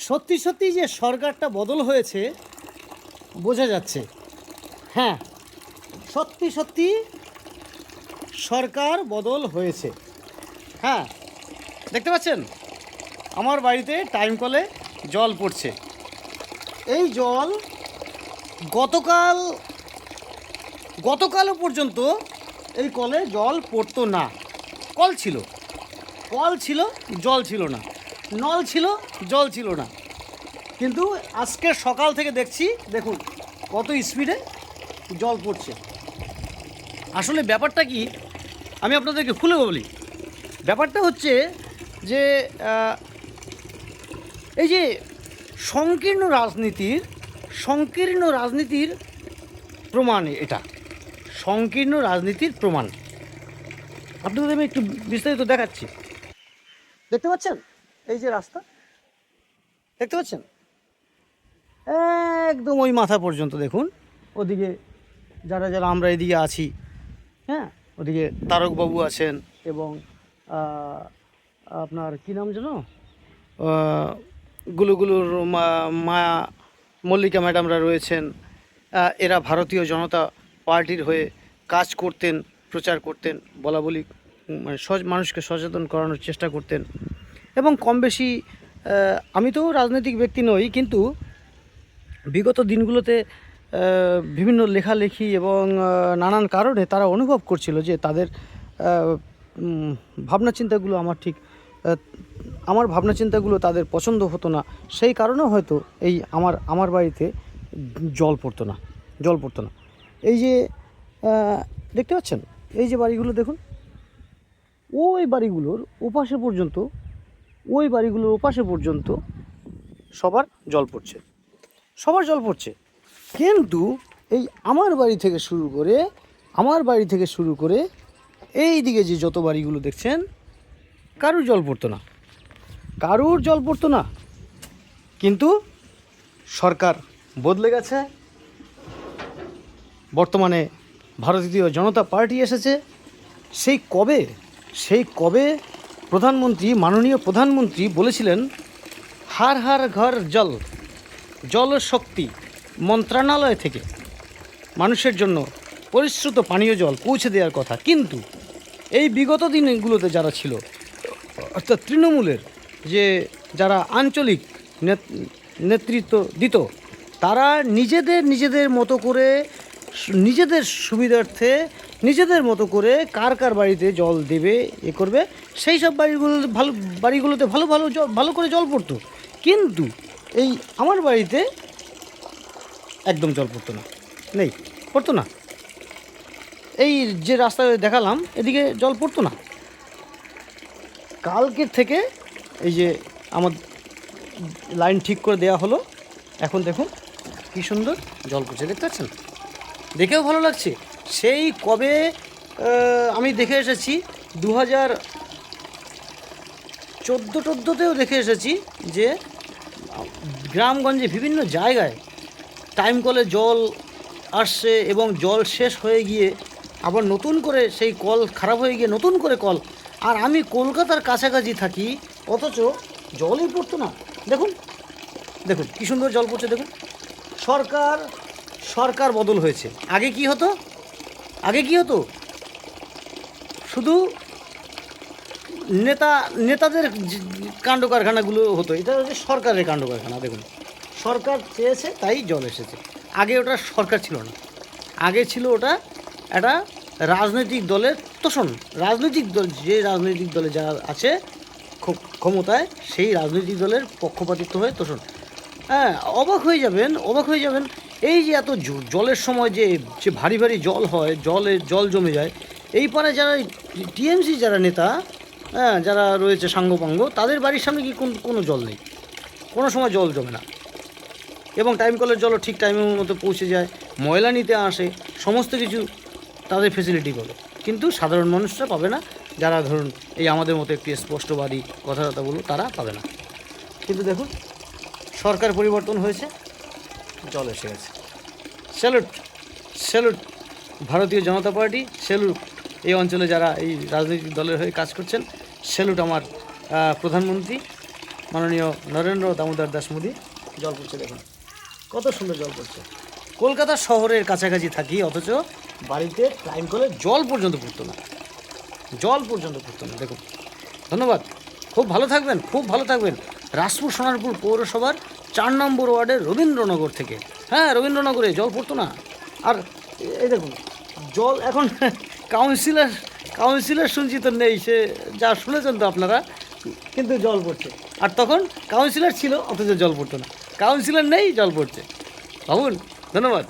সত্যি সত্যি যে সরকারটা বদল হয়েছে বোঝা যাচ্ছে। হ্যাঁ, সত্যি সত্যি সরকার বদল হয়েছে। হ্যাঁ, দেখতে পাচ্ছেন আমার বাড়িতে টাইম কলে জল পড়ছে। এই জল গতকালও পর্যন্ত এই কলে জল পড়তো না। কল ছিল, জল ছিল না, নল ছিল, জল ছিল না। কিন্তু আজকে সকাল থেকে দেখছি, দেখুন কত স্পিডে জল পড়ছে। আসলে ব্যাপারটা কি আমি আপনাদেরকে খুলে বলি। ব্যাপারটা হচ্ছে যে এই যে সংকীর্ণ রাজনীতির প্রমাণ, এটা সংকীর্ণ রাজনীতির প্রমাণ। আপনাদের আমি একটু বিস্তারিত দেখাচ্ছি। দেখতে পাচ্ছেন এই যে রাস্তা, দেখতে পাচ্ছেন একদম ওই মাথা পর্যন্ত। দেখুন ওদিকে যারা যারা আমরা এদিকে আছি, হ্যাঁ, ওদিকে তারকবাবু আছেন এবং আপনার কী নাম যেন গুলুগুলুর মায়া মল্লিকা ম্যাডামরা রয়েছেন। এরা ভারতীয় জনতা পার্টির হয়ে কাজ করতেন, প্রচার করতেন, বলা বলি মানে মানুষকে সচেতন করানোর চেষ্টা করতেন। এবং কম বেশি আমি তো রাজনৈতিক ব্যক্তি নই, কিন্তু বিগত দিনগুলোতে বিভিন্ন লেখালেখি এবং নানান কারণে তারা অনুভব করছিল যে তাদের ভাবনা চিন্তাগুলো আমার ভাবনা চিন্তাগুলো তাদের পছন্দ হতো না। সেই কারণেও হয়তো এই আমার বাড়িতে জল পড়তো না। এই যে দেখতে পাচ্ছেন এই যে বাড়িগুলো দেখুন, ওই বাড়িগুলোর ওপাশে পর্যন্ত সবার জল পড়ছে। কিন্তু এই আমার বাড়ি থেকে শুরু করে এই দিকে যে যত বাড়িগুলো দেখছেন কারুর জল পড়তো না। কিন্তু সরকার বদলে গেছে, বর্তমানে ভারতীয় জনতা পার্টি এসেছে। সেই কবে মাননীয় প্রধানমন্ত্রী বলেছিলেন হার হার ঘর জল শক্তি মন্ত্রণালয় থেকে মানুষের জন্য পরিশ্রুত পানীয় জল পৌঁছে দেওয়ার কথা। কিন্তু এই বিগত দিনগুলোতে যারা ছিল, অর্থাৎ তৃণমূলের যে যারা আঞ্চলিক নেতৃত্ব দিত, তারা নিজেদের মতো করে, নিজেদের সুবিধার্থে নিজেদের মতো করে কার বাড়িতে জল দেবে এ করবে, সেই সব বাড়িগুলোতে ভালো করে জল পড়তো। কিন্তু এই আমার বাড়িতে একদম জল পড়তো না। এই যে রাস্তায় দেখালাম এদিকে জল পড়তো না। কালকের থেকে এই যে আমার লাইন ঠিক করে দেওয়া হলো, এখন দেখুন কী সুন্দর জল পড়ছে, দেখতে পাচ্ছেন, দেখেও ভালো লাগছে। সেই কবে আমি দেখে এসেছি 2014-14তেও দেখে এসেছি যে গ্রামগঞ্জে বিভিন্ন জায়গায় টাইম কলে জল আসছে এবং জল শেষ হয়ে গিয়ে আবার নতুন করে সেই কল খারাপ হয়ে গিয়ে নতুন করে কল। আর আমি কলকাতার কাছাকাছি থাকি, অথচ জলই পড়তো না। দেখুন কী সুন্দর জল পড়ছে। দেখুন সরকার বদল হয়েছে। আগে কি হতো শুধু নেতাদের কাণ্ড কারখানাগুলো হতো। এটা হচ্ছে সরকারের কাণ্ড কারখানা। দেখুন সরকার চেয়েছে তাই জল এসেছে। আগে ওটা সরকার ছিল না, আগে ছিল ওটা একটা রাজনৈতিক দলের তোষণ। যে রাজনৈতিক দলে যারা আছে ক্ষমতায়, সেই রাজনৈতিক দলের পক্ষপাতিত্ব হয়ে তোষণ। হ্যাঁ, অবাক হয়ে যাবেন এই যে এত জলের সময় যে ভারী জল হয়, জল জমে যায়, এই পারে যারা টিএমসি যারা নেতা, হ্যাঁ, যারা রয়েছে সাঙ্গপাঙ্গ, তাদের বাড়ির সামনে কি কোনো জল নেই, কোনো সময় জল জমে না। এবং টাইম কলের জলও ঠিক টাইমের মতো পৌঁছে যায়, ময়লা নিতে আসে, সমস্ত কিছু তাদের ফেসিলিটি করে। কিন্তু সাধারণ মানুষরা পাবে না, যারা ধরুন এই আমাদের মতো একটি স্পষ্টবাদী কথাবার্তা বলুন, তারা পাবে না। কিন্তু দেখুন সরকার পরিবর্তন হয়েছে, জল এসে গেছে। স্যালুট ভারতীয় জনতা পার্টি, স্যালুট এই অঞ্চলে যারা এই রাজনৈতিক দলের হয়ে কাজ করছেন, স্যালুট আমার প্রধানমন্ত্রী। মাননীয় নরেন্দ্র দামোদর দাস মোদী। জল পড়ছে দেখুন, কত সুন্দর জল পড়ছে। কলকাতা শহরের কাছাকাছি থাকি, অথচ বাড়িতে টাইম কলে জল পর্যন্ত পড়তো না, জল পর্যন্ত পড়তো না। দেখুন, ধন্যবাদ, খুব ভালো থাকবেন, খুব ভালো থাকবেন। রাজপুর সোনারপুর পৌরসভার 4 নম্বর ওয়ার্ডের রবীন্দ্রনগর থেকে। হ্যাঁ, রবীন্দ্রনগরে জল পড়তো না। আর এই দেখুন জল এখন কাউন্সিলর শুনছি তো নেই, সে যা শুনেছেন তো আপনারা, কিন্তু জল পড়ছে। আর তখন কাউন্সিলর ছিল অথচ জল পড়তো না, কাউন্সিলর নেই, জল পড়ছে। ভাবুন। ধন্যবাদ।